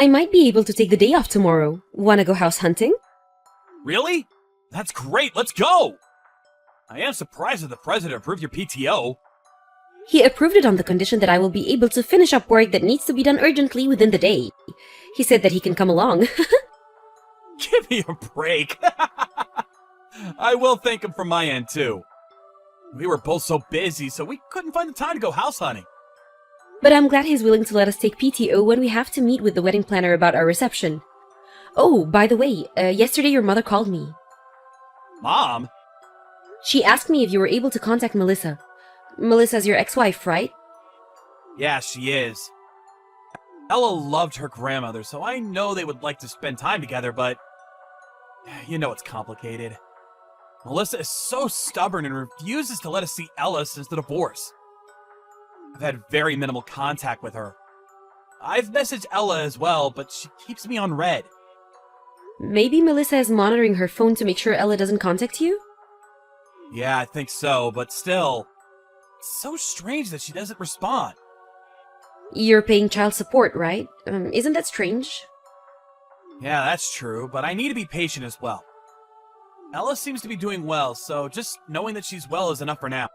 I might be able to take the day off tomorrow. Wanna go house hunting? Really? That's great, let's go! I am surprised that the president approved your PTO. He approved it on the condition that I will be able to finish up work that needs to be done urgently within the day. He said that he can come along. Give me a break. I will thank him from my end, too. We were both so busy, so we couldn't find the time to go house hunting. But I'm glad he's willing to let us take PTO when we have to meet with the wedding planner about our reception. Oh, by the way, yesterday your mother called me. Mom? She asked me if you were able to contact Melissa. Melissa's your ex-wife, right? Yeah, she is. Ella loved her grandmother, so I know they would like to spend time together, but you know it's complicated. Melissa is so stubborn and refuses to let us see Ella since the divorce. I've had very minimal contact with her. I've messaged Ella as well, but she keeps me on red. Maybe Melissa is monitoring her phone to make sure Ella doesn't contact you? Yeah, I think so, but still, it's so strange that she doesn't respond. You're paying child support, right? Isn't that strange? Yeah, that's true, but I need to be patient as well. Ella seems to be doing well, so just knowing that she's well is enough for now.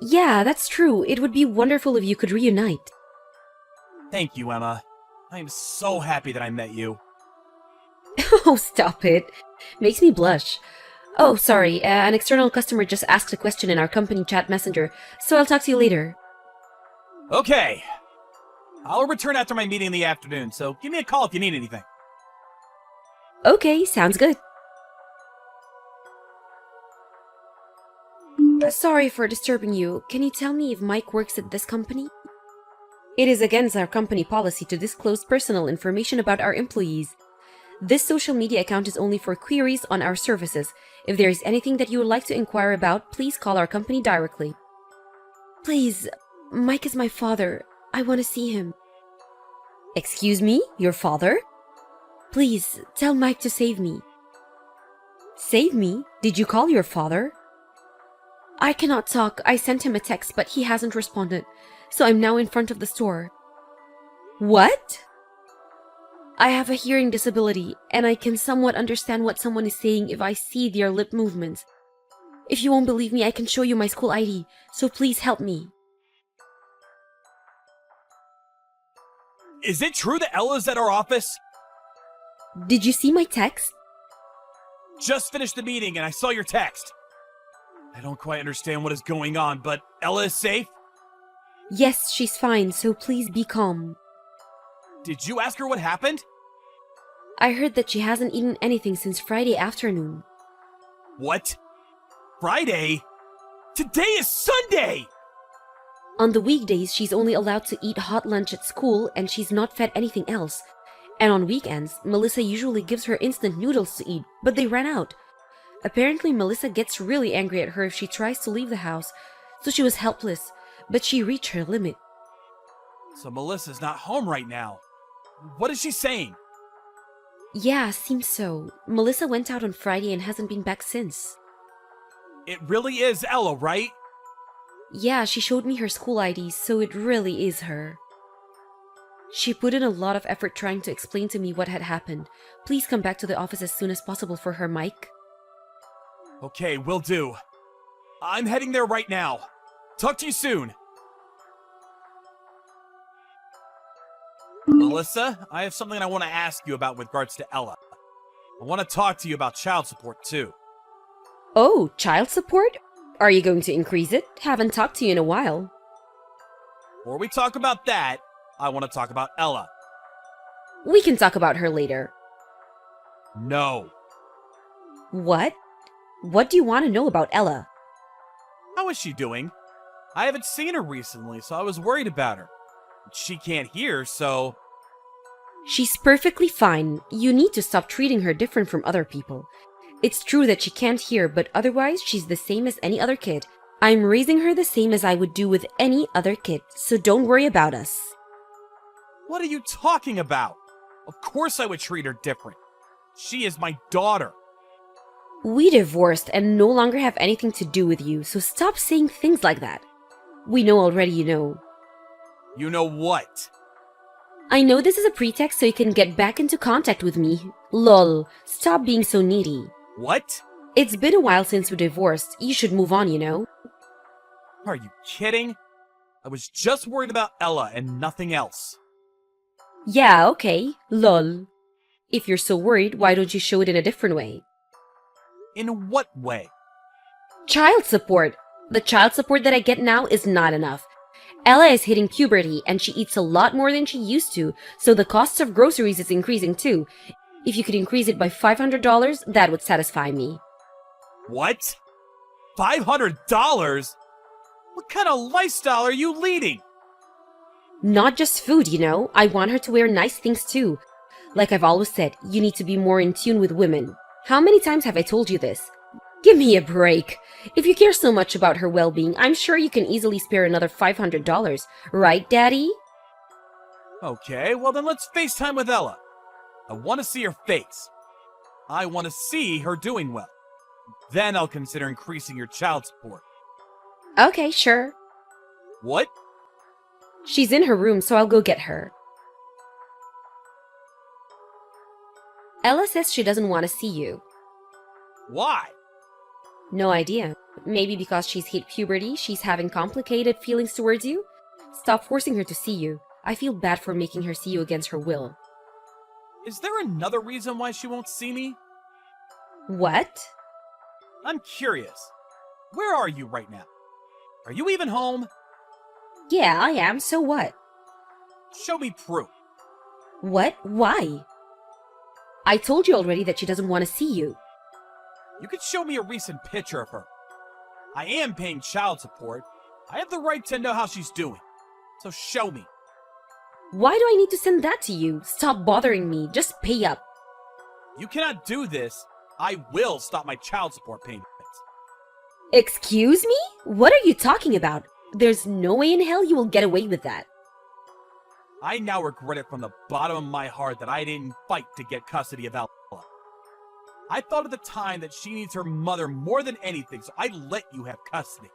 Yeah, that's true. It would be wonderful if you could reunite. Thank you, Emma. I am so happy that I met you. Oh, stop it. Makes me blush. Oh, sorry, an external customer just asked a question in our company chat messenger, so I'll talk to you later. Okay. I'll return after my meeting in the afternoon, so give me a call if you need anything. Okay, sounds good. Sorry for disturbing you. Can you tell me if Mike works at this company? It is against our company policy to disclose personal information about our employees. This social media account is only for queries on our services. If there is anything that you would like to inquire about, please call our company directly. Please, Mike is my father. I want to see him. Excuse me? Your father? Please, tell Mike to save me. Save me? Did you call your father? I cannot talk. I sent him a text, but he hasn't responded. So I'm now in front of the store. What? I have a hearing disability, and I can somewhat understand what someone is saying if I see their lip movements. If you won't believe me, I can show you my school ID, so please help me. Is it true that Ella's at our office? Did you see my text? Just finished the meeting and I saw your text. I don't quite understand what is going on, but Ella is safe? Yes, she's fine, so please be calm. Did you ask her what happened? I heard that she hasn't eaten anything since Friday afternoon. What? Friday? Today is Sunday! On the weekdays, she's only allowed to eat hot lunch at school and she's not fed anything else. And on weekends, Melissa usually gives her instant noodles to eat, but they ran out. Apparently, Melissa gets really angry at her if she tries to leave the house, so she was helpless, but she reached her limit. So Melissa's not home right now. What is she saying? Yeah, seems so. Melissa went out on Friday and hasn't been back since. It really is Ella, right? Yeah, she showed me her school ID, so it really is her. She put in a lot of effort trying to explain to me what had happened. Please come back to the office as soon as possible for her, Mike. Okay, will do. I'm heading there right now. Talk to you soon. Melissa, I have something I want to ask you about with regards to Ella. I want to talk to you about child support, too. Oh, child support? Are you going to increase it? Haven't talked to you in a while. Before we talk about that, I want to talk about Ella. We can talk about her later. No. What? What do you want to know about Ella? How is she doing? I haven't seen her recently, so I was worried about her. She can't hear, so... She's perfectly fine. You need to stop treating her different from other people. It's true that she can't hear, but otherwise she's the same as any other kid. I'm raising her the same as I would do with any other kid, so don't worry about us. What are you talking about? Of course I would treat her different. She is my daughter. We divorced and no longer have anything to do with you, so stop saying things like that. We know already you know. You know what? I know this is a pretext so you can get back into contact with me. Lol, stop being so needy. What? It's been a while since we divorced. You should move on, you know? Are you kidding? I was just worried about Ella and nothing else. Yeah, okay. Lol. If you're so worried, why don't you show it in a different way? In what way? Child support. The child support that I get now is not enough. Ella is hitting puberty and she eats a lot more than she used to, so the cost of groceries is increasing too. If you could increase it by $500, that would satisfy me. What? $500? What kind of lifestyle are you leading? Not just food, you know. I want her to wear nice things too. Like I've always said, you need to be more in tune with women. How many times have I told you this? Give me a break. If you care so much about her well-being, I'm sure you can easily spare another $500. Right, Daddy? Okay, well then let's FaceTime with Ella. I want to see her face. I want to see her doing well. Then I'll consider increasing your child support. Okay, sure. What? She's in her room, so I'll go get her. Ella says she doesn't want to see you. Why? No idea. Maybe because she's hit puberty, she's having complicated feelings towards you? Stop forcing her to see you. I feel bad for making her see you against her will. Is there another reason why she won't see me? What? I'm curious. Where are you right now? Are you even home? Yeah, I am, so what? Show me proof. What? Why? I told you already that she doesn't want to see you. You could show me a recent picture of her. I am paying child support. I have the right to know how she's doing. So show me. Why do I need to send that to you? Stop bothering me. Just pay up. You cannot do this. I will stop my child support payments. Excuse me? What are you talking about? There's no way in hell you will get away with that. I now regret it from the bottom of my heart that I didn't fight to get custody of Ella. I thought at the time that she needs her mother more than anything, so I let you have custody.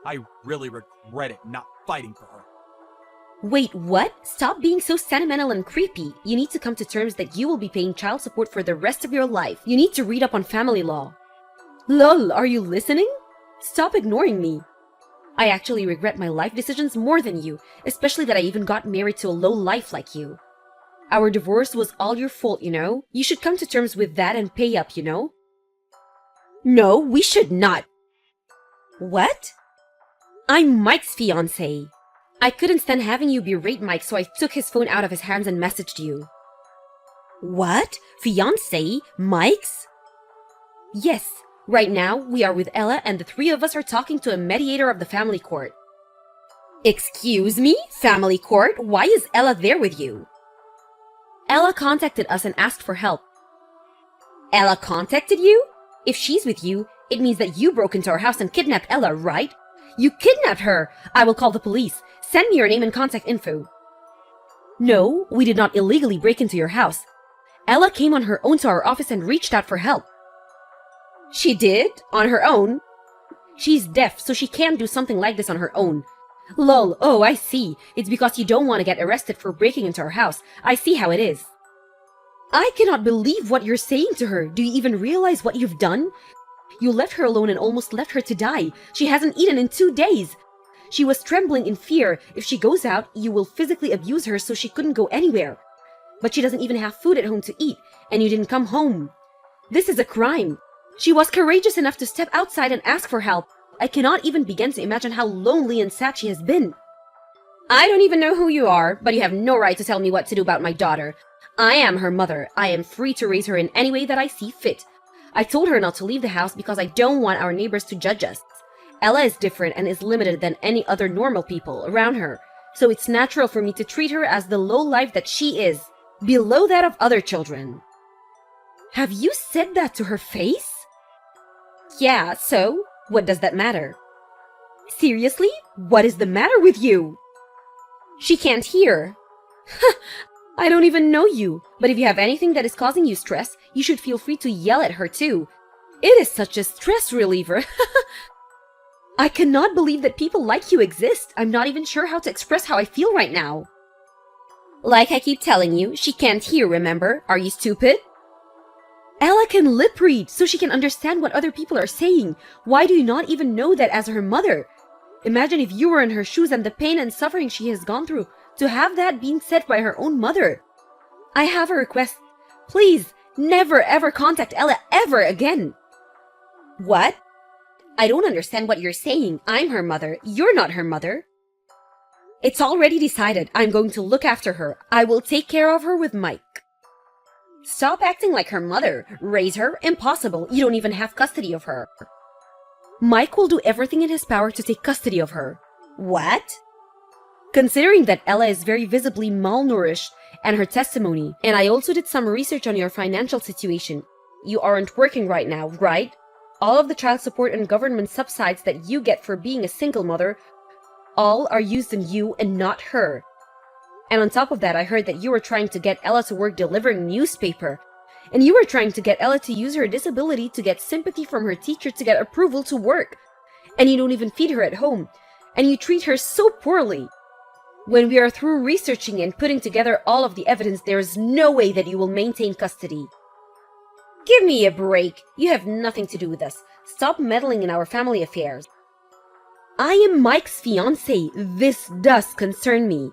I really regret it not fighting for her. Wait, what? Stop being so sentimental and creepy. You need to come to terms that you will be paying child support for the rest of your life. You need to read up on family law. Lol, are you listening? Stop ignoring me. I actually regret my life decisions more than you, especially that I even got married to a low life like you. Our divorce was all your fault, you know? You should come to terms with that and pay up, you know? No, we should not. What? I'm Mike's fiancé. I couldn't stand having you berate Mike, so I took his phone out of his hands and messaged you. What? Fiancé? Mike's? Yes. Right now, we are with Ella and the three of us are talking to a mediator of the family court. Excuse me? Family court? Why is Ella there with you? Ella contacted us and asked for help. Ella contacted you? If she's with you, it means that you broke into our house and kidnapped Ella, right? You kidnapped her! I will call the police. Send me your name and contact info. No, we did not illegally break into your house. Ella came on her own to our office and reached out for help. She did? On her own? She's deaf, so she can't do something like this on her own. Lol, oh, I see. It's because you don't want to get arrested for breaking into our house. I see how it is. I cannot believe what you're saying to her. Do you even realize what you've done? You left her alone and almost left her to die. She hasn't eaten in 2 days. She was trembling in fear. If she goes out, you will physically abuse her so she couldn't go anywhere. But she doesn't even have food at home to eat, and you didn't come home. This is a crime. She was courageous enough to step outside and ask for help. I cannot even begin to imagine how lonely and sad she has been. I don't even know who you are, but you have no right to tell me what to do about my daughter. I am her mother. I am free to raise her in any way that I see fit. I told her not to leave the house because I don't want our neighbors to judge us. Ella is different and is limited than any other normal people around her, so it's natural for me to treat her as the low life that she is, below that of other children. Have you said that to her face? Yeah, so? What does that matter? Seriously? What is the matter with you? She can't hear. I don't even know you, but if you have anything that is causing you stress, you should feel free to yell at her too. It is such a stress reliever. I cannot believe that people like you exist. I'm not even sure how to express how I feel right now. Like I keep telling you, she can't hear, remember? Are you stupid? Ella can lip read, so she can understand what other people are saying. Why do you not even know that as her mother? Imagine if you were in her shoes and the pain and suffering she has gone through, to have that being said by her own mother. I have a request. Please, never ever contact Ella ever again. What? I don't understand what you're saying. I'm her mother. You're not her mother. It's already decided. I'm going to look after her. I will take care of her with Mike. Stop acting like her mother. Raise her? Impossible. You don't even have custody of her. Mike will do everything in his power to take custody of her. What? Considering that Ella is very visibly malnourished and her testimony, and I also did some research on your financial situation. You aren't working right now, right? All of the child support and government subsidies that you get for being a single mother, all are used in you and not her. And on top of that, I heard that you were trying to get Ella to work delivering newspaper. And you were trying to get Ella to use her disability to get sympathy from her teacher to get approval to work. And you don't even feed her at home. And you treat her so poorly. When we are through researching and putting together all of the evidence, there is no way that you will maintain custody. Give me a break. You have nothing to do with us. Stop meddling in our family affairs. I am Mike's fiancé. This does concern me.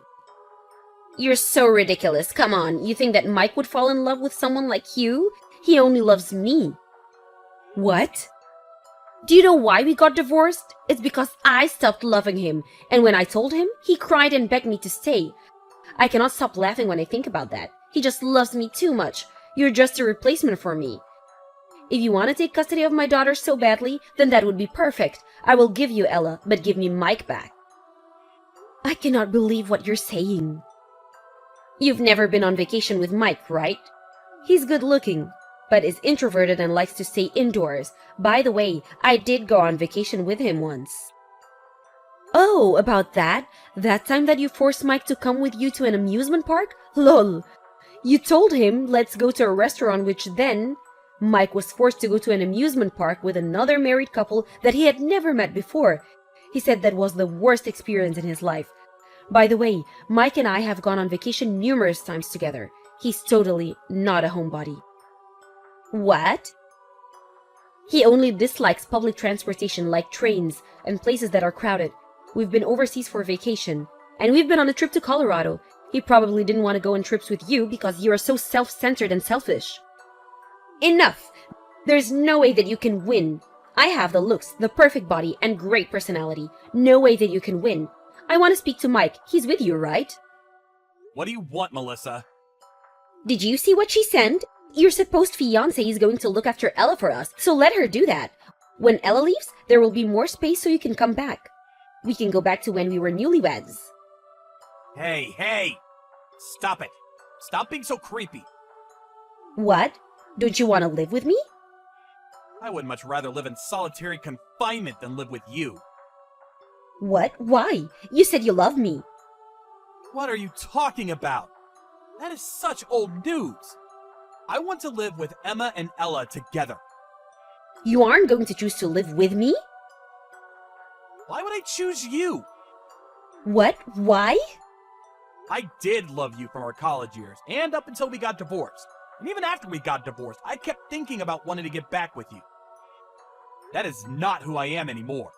You're so ridiculous. Come on, you think that Mike would fall in love with someone like you? He only loves me. What? Do you know why we got divorced? It's because I stopped loving him, and when I told him, he cried and begged me to stay. I cannot stop laughing when I think about that. He just loves me too much. You're just a replacement for me. If you want to take custody of my daughter so badly, then that would be perfect. I will give you Ella, but give me Mike back. I cannot believe what you're saying. You've never been on vacation with Mike, right? He's good looking, but is introverted and likes to stay indoors. By the way, I did go on vacation with him once. Oh, about that? That time that you forced Mike to come with you to an amusement park? Lol. You told him, let's go to a restaurant, which then Mike was forced to go to an amusement park with another married couple that he had never met before. He said that was the worst experience in his life. By the way, Mike and I have gone on vacation numerous times together. He's totally not a homebody. What? He only dislikes public transportation like trains and places that are crowded. We've been overseas for vacation, and we've been on a trip to Colorado. He probably didn't want to go on trips with you because you are so self-centered and selfish. Enough! There's no way that you can win. I have the looks, the perfect body, and great personality. No way that you can win. I want to speak to Mike. He's with you, right? What do you want, Melissa? Did you see what she sent? Your supposed fiancé is going to look after Ella for us, so let her do that. When Ella leaves, there will be more space so you can come back. We can go back to when we were newlyweds. Hey! Stop it. Stop being so creepy. What? Don't you want to live with me? I would much rather live in solitary confinement than live with you. What? Why? You said you love me. What are you talking about? That is such old news. I want to live with Emma and Ella together. You aren't going to choose to live with me? Why would I choose you? What? Why? I did love you from our college years, and up until we got divorced. And even after we got divorced, I kept thinking about wanting to get back with you. That is not who I am anymore.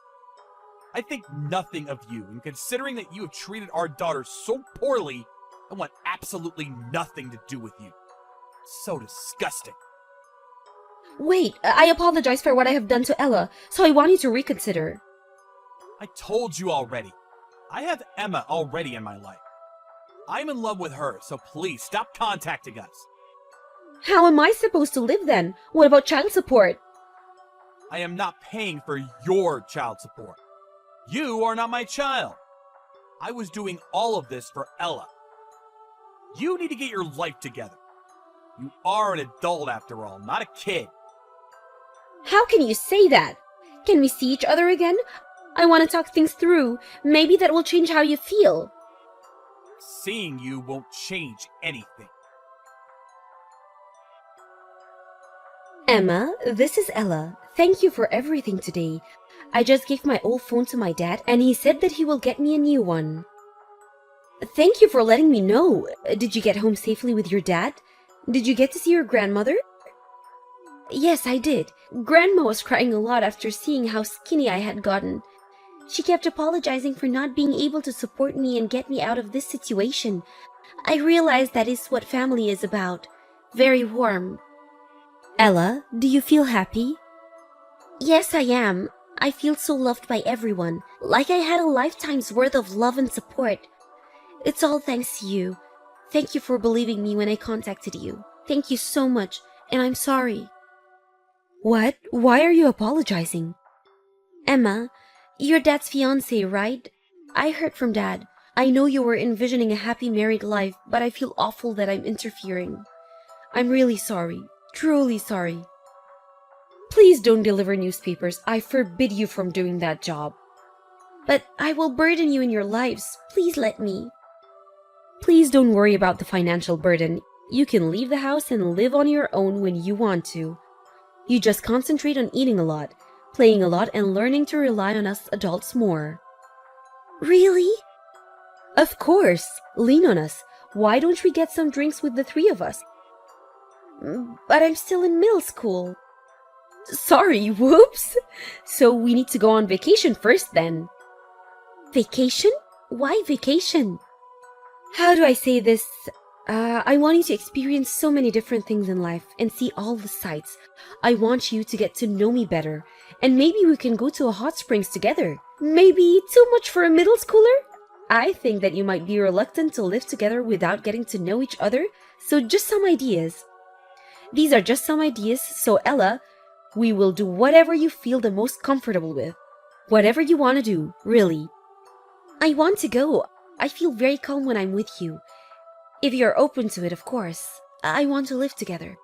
I think nothing of you, and considering that you have treated our daughter so poorly, I want absolutely nothing to do with you. So disgusting. Wait, I apologize for what I have done to Ella, so I want you to reconsider. I told you already. I have Emma already in my life. I'm in love with her, so please stop contacting us. How am I supposed to live then? What about child support? I am not paying for your child support. You are not my child. I was doing all of this for Ella. You need to get your life together. You are an adult after all, not a kid. How can you say that? Can we see each other again? I want to talk things through. Maybe that will change how you feel. Seeing you won't change anything. Emma, this is Ella. Thank you for everything today. I just gave my old phone to my dad and he said that he will get me a new one. Thank you for letting me know. Did you get home safely with your dad? Did you get to see your grandmother? Yes, I did. Grandma was crying a lot after seeing how skinny I had gotten. She kept apologizing for not being able to support me and get me out of this situation. I realized that is what family is about. Very warm. Ella, do you feel happy? Yes, I am. I feel so loved by everyone, like I had a lifetime's worth of love and support. It's all thanks to you. Thank you for believing me when I contacted you. Thank you so much, and I'm sorry. What? Why are you apologizing? Emma, you're Dad's fiancé, right? I heard from Dad. I know you were envisioning a happy married life, but I feel awful that I'm interfering. I'm really sorry. Truly sorry. Please don't deliver newspapers. I forbid you from doing that job. But I will burden you in your lives. Please let me. Please don't worry about the financial burden. You can leave the house and live on your own when you want to. You just concentrate on eating a lot, playing a lot, and learning to rely on us adults more. Really? Of course. Lean on us. Why don't we get some drinks with the three of us? But I'm still in middle school. Sorry, whoops. So we need to go on vacation first then. Vacation? Why vacation? How do I say this? I want you to experience so many different things in life and see all the sights. I want you to get to know me better. And maybe we can go to a hot springs together. Maybe too much for a middle schooler? I think that you might be reluctant to live together without getting to know each other, so just some ideas. These are just some ideas, so Ella, we will do whatever you feel the most comfortable with. Whatever you want to do, really. I want to go. I feel very calm when I'm with you. If you're open to it, of course. I want to live together.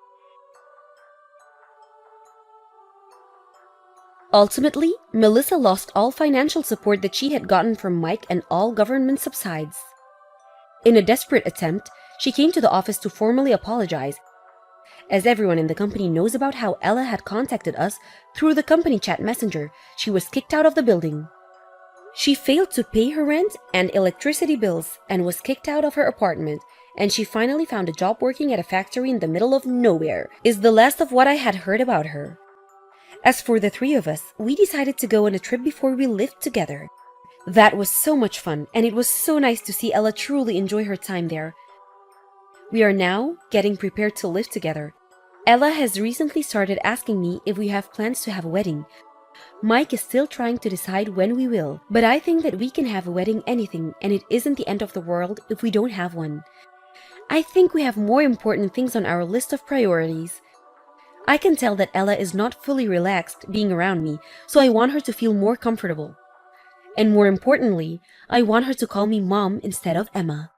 Ultimately, Melissa lost all financial support that she had gotten from Mike and all government subsides. In a desperate attempt, she came to the office to formally apologize, as everyone in the company knows about how Ella had contacted us through the company chat messenger. She was kicked out of the building. She failed to pay her rent and electricity bills and was kicked out of her apartment, and she finally found a job working at a factory in the middle of nowhere, is the last of what I had heard about her. As for the three of us, we decided to go on a trip before we lived together. That was so much fun, and it was so nice to see Ella truly enjoy her time there. We are now getting prepared to live together. Ella has recently started asking me if we have plans to have a wedding. Mike is still trying to decide when we will, but I think that we can have a wedding anything, and it isn't the end of the world if we don't have one. I think we have more important things on our list of priorities. I can tell that Ella is not fully relaxed being around me, so I want her to feel more comfortable. And more importantly, I want her to call me Mom instead of Emma.